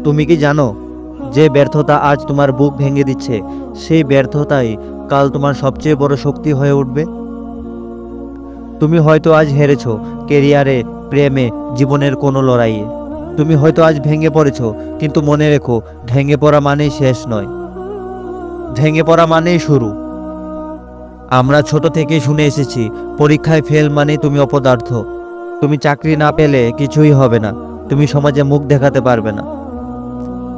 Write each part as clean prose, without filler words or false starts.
তুমি কি জানো, যে ব্যর্থতা আজ তোমার বুক ভেঙে দিচ্ছে, সেই ব্যর্থতাই কাল তোমার সবচেয়ে বড় শক্তি হয়ে উঠবে। তুমি হয়তো আজ হেরেছো কেরিয়ারে, প্রেমে, জীবনের কোনো লড়াইয়ে। তুমি হয়তো আজ ভেঙে পড়েছো, কিন্তু মনে রেখো, ভেঙে পড়া মানেই শেষ নয়, ভেঙে পড়া মানেই শুরু। আমরা ছোট থেকেই শুনে এসেছি, পরীক্ষায় ফেল মানে তুমি অপদার্থ, তুমি চাকরি না পেলে কিছুই হবে না, তুমি সমাজে মুখ দেখাতে পারবে না।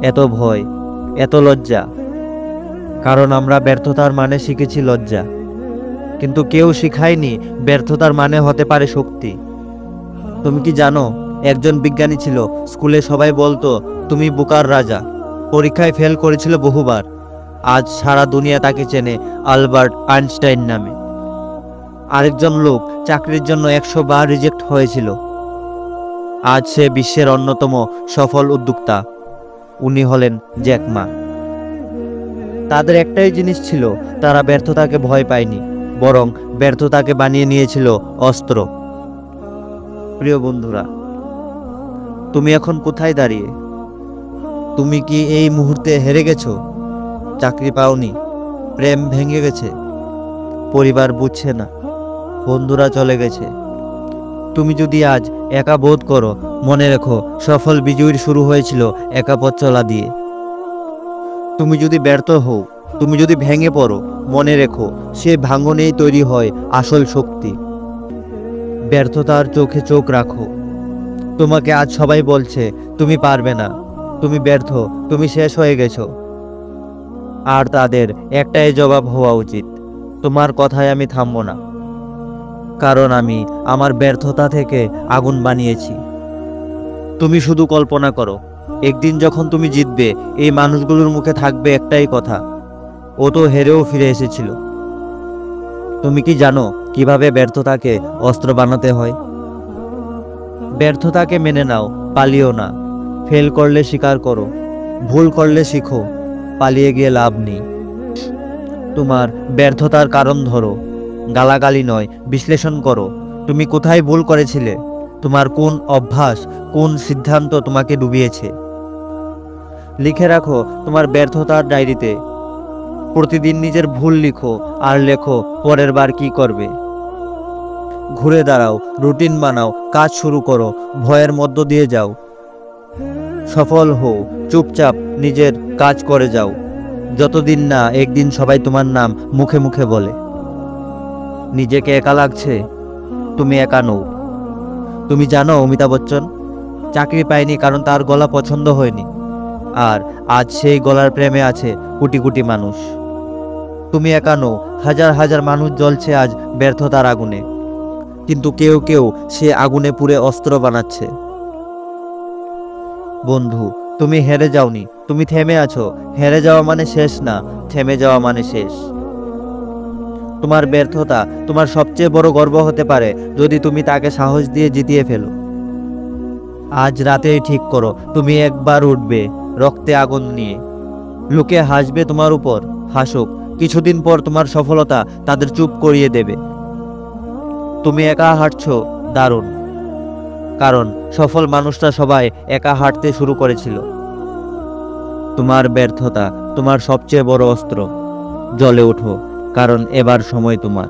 এত ভয়, এত লজ্জা, কারণ আমরা ব্যর্থতার মানে শিখেছি লজ্জা, কিন্তু কেউ শিখায়নি ব্যর্থতার মানে হতে পারে শক্তি। তুমি কি জানো, একজন বিজ্ঞানী ছিল, স্কুলে সবাই বলতো তুমি বোকার রাজা, পরীক্ষায় ফেল করেছিল বহুবার। আজ সারা দুনিয়া তাকে চেনে আলবার্ট আইনস্টাইন নামে। আরেকজন লোক চাকরির জন্য 100 বার রিজেক্ট হয়েছিল, আজ সে বিশ্বের অন্যতম সফল উদ্যোক্তা। উনি হলেন জ্যাক মা। তাদের একটাই জিনিস ছিল, তারা ব্যর্থতাকে ভয় পায়নি, বরং ব্যর্থতাকে বানিয়ে নিয়েছিল অস্ত্র। প্রিয় বন্ধুরা, তুমি এখন কোথায় দাঁড়িয়ে? তুমি কি এই মুহূর্তে হেরে গেছো? চাকরি পাওনি, প্রেম ভেঙে গেছে, পরিবার বুঝছে না, বন্ধুরা চলে গেছে। তুমি যদি আজ একা বোধ করো, মনে রেখো, সফল বিজয়ীর শুরু হয়েছিল একা পথ চলা দিয়ে। তুমি যদি ব্যর্থ হও, তুমি যদি ভেঙে পড়ো, মনে রেখো, সে ভাঙনেই তৈরি হয় আসল শক্তি। ব্যর্থতার চোখে চোখ রাখো। তোমাকে আজ সবাই বলছে তুমি পারবে না, তুমি ব্যর্থ, তুমি শেষ হয়ে গেছো। আর তাদের একটাই জবাব হওয়া উচিত, তোমার কথায় আমি থামবো না, কারণ আমি আমার ব্যর্থতা থেকে আগুন বানিয়েছি। তুমি শুধু কল্পনা করো, একদিন যখন তুমি জিতবে, এই মানুষগুলোর মুখে থাকবে একটাই কথা, ও তো হেরেও ফিরে এসেছিল। তুমি কি জানো কিভাবে ব্যর্থতাকে অস্ত্র বানাতে হয়? ব্যর্থতাকে মেনে নাও, পালিও না। ফেল করলে স্বীকার করো, ভুল করলে শিখো, পালিয়ে গিয়ে লাভ নেই। তোমার ব্যর্থতার কারণ ধরো, গালাগালি নয়, বিশ্লেষণ করো। তুমি কোথায় ভুল করেছিলে? তোমার কোন অভ্যাস, কোন সিদ্ধান্ত তোমাকে ডুবিয়েছে? লিখে রাখো তোমার ব্যর্থতার ডায়েরিতে। প্রতিদিন নিজের ভুল লিখো, আর লেখো পরের বার কি করবে। ঘুরে দাঁড়াও, রুটিন বানাও, কাজ শুরু করো, ভয়ের মধ্য দিয়ে যাও। সফল হও, চুপচাপ নিজের কাজ করে যাও, যতদিন না একদিন সবাই তোমার নাম মুখে মুখে বলে। নিজেকে একা লাগছে? তুমি একা নও। তুমি জানো অমিতাভ বচ্চন চাকরি পায়নি কারণ তার গলা পছন্দ হয়নি, আর আজ সেই গলার প্রেমে আছে কোটি কোটি মানুষ। তুমি একা নও, হাজার হাজার মানুষ জ্বলছে আজ ব্যর্থতার আগুনে, কিন্তু কেউ কেউ সে আগুনে পুড়ে অস্ত্র বানাচ্ছে। বন্ধু, তুমি হেরে যাওনি, তুমি থেমে আছো। হেরে যাওয়া মানে শেষ না, থেমে যাওয়া মানে শেষ। তোমার ব্যর্থতা তোমার সবচেয়ে বড় গর্ব হতে পারে যদি তুমি তাকে সাহস দিয়ে জিতিয়ে ফেলো। আজ রাতেই ঠিক করো, তুমি একবার উঠবে রক্তে আগুন নিয়ে। লোকে হাসবে তোমার উপর, হাসুক, কিছুদিন পর তোমার সফলতা তাদের চুপ করিয়ে দেবে। তুমি একা হাঁটছো, দারুণ, কারণ সফল মানুষরা সবাই একা হাঁটতে শুরু করেছিল। তোমার ব্যর্থতা তোমার সবচেয়ে বড় অস্ত্র। জ্বলে ওঠো, কারণ এবার সময় তোমার।